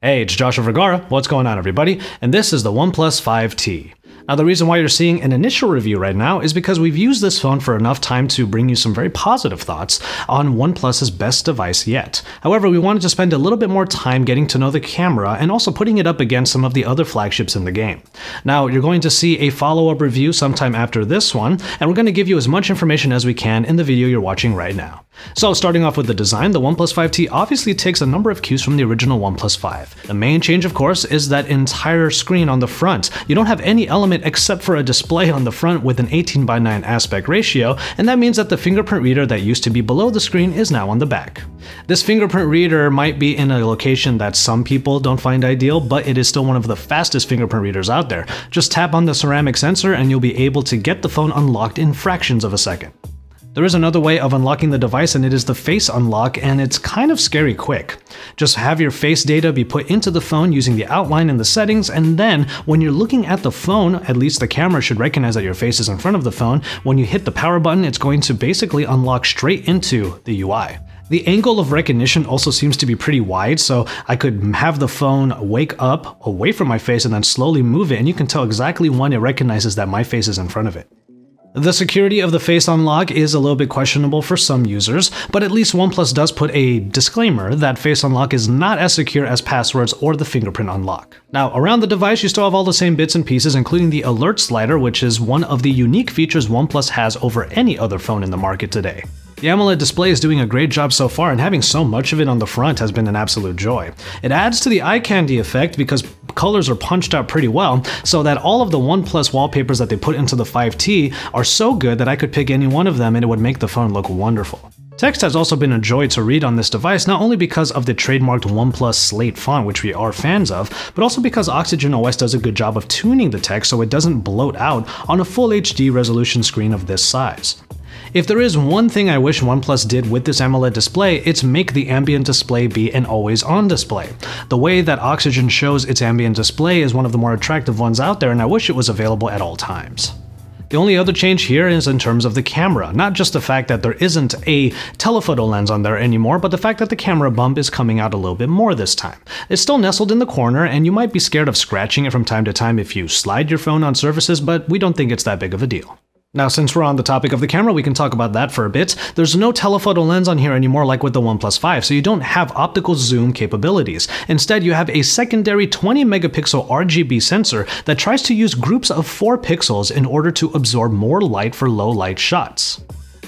Hey, it's Joshua Vergara. What's going on, everybody? And this is the OnePlus 5T. Now, the reason why you're seeing an initial review right now is because we've used this phone for enough time to bring you some very positive thoughts on OnePlus's best device yet. However, we wanted to spend a little bit more time getting to know the camera and also putting it up against some of the other flagships in the game. Now, you're going to see a follow-up review sometime after this one, and we're going to give you as much information as we can in the video you're watching right now. So, starting off with the design, the OnePlus 5T obviously takes a number of cues from the original OnePlus 5. The main change, of course, is that entire screen on the front. You don't have any element except for a display on the front with an 18:9 aspect ratio, and that means that the fingerprint reader that used to be below the screen is now on the back. This fingerprint reader might be in a location that some people don't find ideal, but it is still one of the fastest fingerprint readers out there. Just tap on the ceramic sensor and you'll be able to get the phone unlocked in fractions of a second. There is another way of unlocking the device, and it is the face unlock, and it's kind of scary quick. Just have your face data be put into the phone using the outline in the settings, and then when you're looking at the phone, at least the camera should recognize that your face is in front of the phone. When you hit the power button, it's going to basically unlock straight into the UI. The angle of recognition also seems to be pretty wide, so I could have the phone wake up away from my face and then slowly move it, and you can tell exactly when it recognizes that my face is in front of it. The security of the face unlock is a little bit questionable for some users, but at least OnePlus does put a disclaimer that face unlock is not as secure as passwords or the fingerprint unlock. Now, around the device, you still have all the same bits and pieces, including the alert slider, which is one of the unique features OnePlus has over any other phone in the market today. The Amoled Display is doing a great job so far, and having so much of it on the front has been an absolute joy. It adds to the eye candy effect because colors are punched out pretty well, so that all of the OnePlus wallpapers that they put into the 5T are so good that I could pick any one of them and it would make the phone look wonderful. Text has also been a joy to read on this device, not only because of the trademarked OnePlus Slate font, which we are fans of, but also because Oxygen OS does a good job of tuning the text so it doesn't bloat out on a full HD resolution screen of this size. If there is one thing I wish OnePlus did with this AMOLED display, it's make the ambient display be an always-on display. The way that Oxygen shows its ambient display is one of the more attractive ones out there, and I wish it was available at all times. The only other change here is in terms of the camera, not just the fact that there isn't a telephoto lens on there anymore, but the fact that the camera bump is coming out a little bit more this time. It's still nestled in the corner, and you might be scared of scratching it from time to time if you slide your phone on surfaces, but we don't think it's that big of a deal. Now, since we're on the topic of the camera, we can talk about that for a bit. There's no telephoto lens on here anymore like with the OnePlus 5, so you don't have optical zoom capabilities. Instead, you have a secondary 20 megapixel RGB sensor that tries to use groups of 4 pixels in order to absorb more light for low light shots.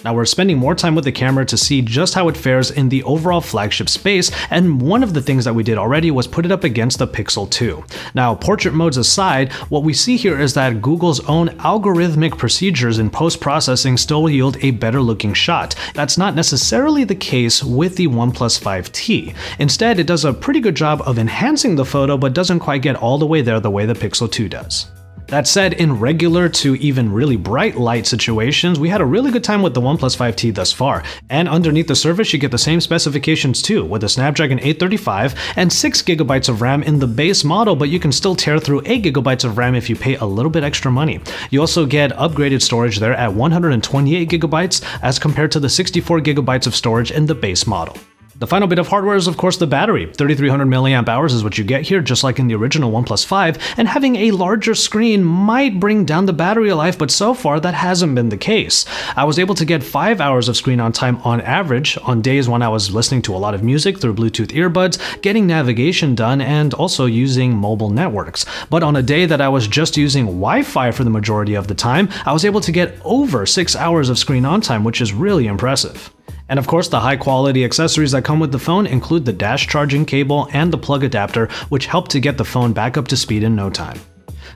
Now, we're spending more time with the camera to see just how it fares in the overall flagship space, and one of the things that we did already was put it up against the Pixel 2. Now, portrait modes aside, what we see here is that Google's own algorithmic procedures in post-processing still yield a better looking shot. That's not necessarily the case with the OnePlus 5T. Instead, it does a pretty good job of enhancing the photo, but doesn't quite get all the way there the way the Pixel 2 does. That said, in regular to even really bright light situations, we had a really good time with the OnePlus 5T thus far, and underneath the surface you get the same specifications too, with a Snapdragon 835 and 6GB of RAM in the base model, but you can still tear through 8GB of RAM if you pay a little bit extra money. You also get upgraded storage there at 128GB as compared to the 64GB of storage in the base model. The final bit of hardware is of course the battery. 3300 mAh is what you get here, just like in the original OnePlus 5, and having a larger screen might bring down the battery life, but so far that hasn't been the case. I was able to get 5 hours of screen on time on average on days when I was listening to a lot of music through Bluetooth earbuds, getting navigation done, and also using mobile networks. But on a day that I was just using Wi-Fi for the majority of the time, I was able to get over 6 hours of screen on time, which is really impressive. And of course, the high-quality accessories that come with the phone include the dash charging cable and the plug adapter, which help to get the phone back up to speed in no time.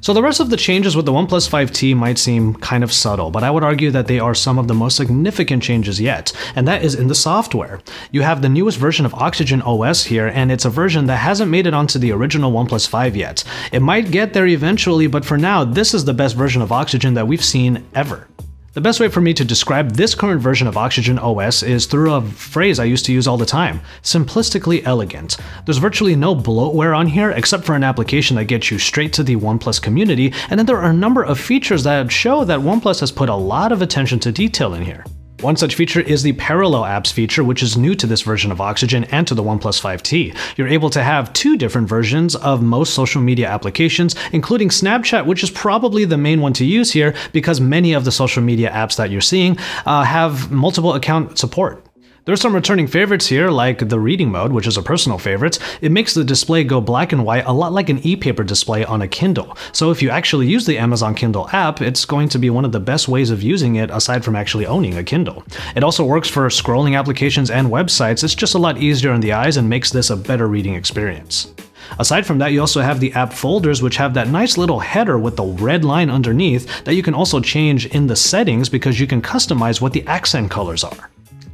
So the rest of the changes with the OnePlus 5T might seem kind of subtle, but I would argue that they are some of the most significant changes yet, and that is in the software. You have the newest version of Oxygen OS here, and it's a version that hasn't made it onto the original OnePlus 5 yet. It might get there eventually, but for now, this is the best version of Oxygen that we've seen ever. The best way for me to describe this current version of Oxygen OS is through a phrase I used to use all the time: simplistically elegant. There's virtually no bloatware on here except for an application that gets you straight to the OnePlus community, and then there are a number of features that show that OnePlus has put a lot of attention to detail in here. One such feature is the Parallel Apps feature, which is new to this version of Oxygen and to the OnePlus 5T. You're able to have 2 different versions of most social media applications, including Snapchat, which is probably the main one to use here because many of the social media apps that you're seeing have multiple account support. There's some returning favorites here, like the reading mode, which is a personal favorite. It makes the display go black and white a lot like an e-paper display on a Kindle. So if you actually use the Amazon Kindle app, it's going to be one of the best ways of using it aside from actually owning a Kindle. It also works for scrolling applications and websites. It's just a lot easier on the eyes and makes this a better reading experience. Aside from that, you also have the app folders, which have that nice little header with the red line underneath that you can also change in the settings because you can customize what the accent colors are.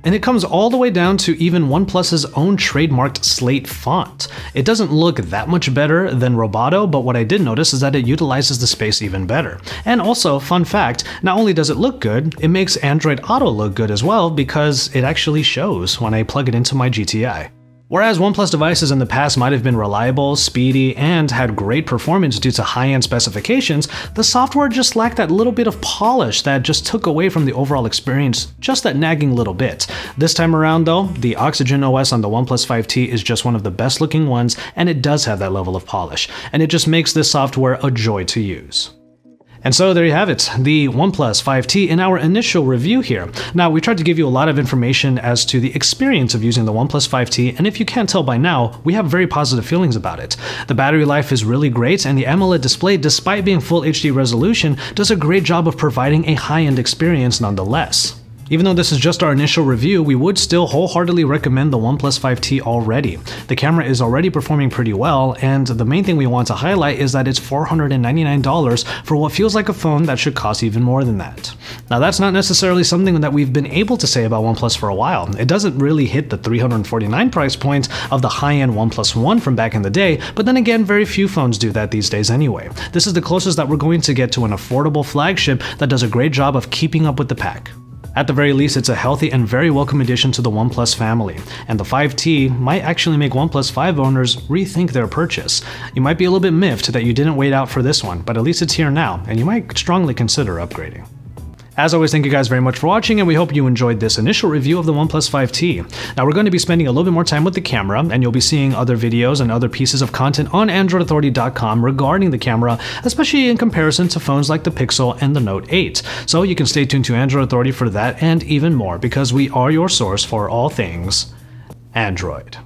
And it comes all the way down to even OnePlus's own trademarked slate font. It doesn't look that much better than Roboto, but what I did notice is that it utilizes the space even better. And also, fun fact, not only does it look good, it makes Android Auto look good as well because it actually shows when I plug it into my GTI. Whereas OnePlus devices in the past might have been reliable, speedy, and had great performance due to high-end specifications, the software just lacked that little bit of polish that just took away from the overall experience, just that nagging little bit. This time around though, the Oxygen OS on the OnePlus 5T is just one of the best looking ones, and it does have that level of polish, and it just makes this software a joy to use. And so there you have it, the OnePlus 5T in our initial review here. Now, we tried to give you a lot of information as to the experience of using the OnePlus 5T, and if you can't tell by now, we have very positive feelings about it. The battery life is really great, and the Amoled display, despite being full HD resolution, does a great job of providing a high-end experience nonetheless. Even though this is just our initial review, we would still wholeheartedly recommend the OnePlus 5T already. The camera is already performing pretty well, and the main thing we want to highlight is that it's $499 for what feels like a phone that should cost even more than that. Now that's not necessarily something that we've been able to say about OnePlus for a while. It doesn't really hit the $349 price point of the high-end OnePlus One from back in the day, but then again, very few phones do that these days anyway. This is the closest that we're going to get to an affordable flagship that does a great job of keeping up with the pack. At the very least, it's a healthy and very welcome addition to the OnePlus family, and the 5T might actually make OnePlus 5 owners rethink their purchase. You might be a little bit miffed that you didn't wait out for this one, but at least it's here now, and you might strongly consider upgrading. As always, thank you guys very much for watching, and we hope you enjoyed this initial review of the OnePlus 5T. Now we're going to be spending a little bit more time with the camera, and you'll be seeing other videos and other pieces of content on AndroidAuthority.com regarding the camera, especially in comparison to phones like the Pixel and the Note 8. So you can stay tuned to Android Authority for that and even more, because we are your source for all things Android.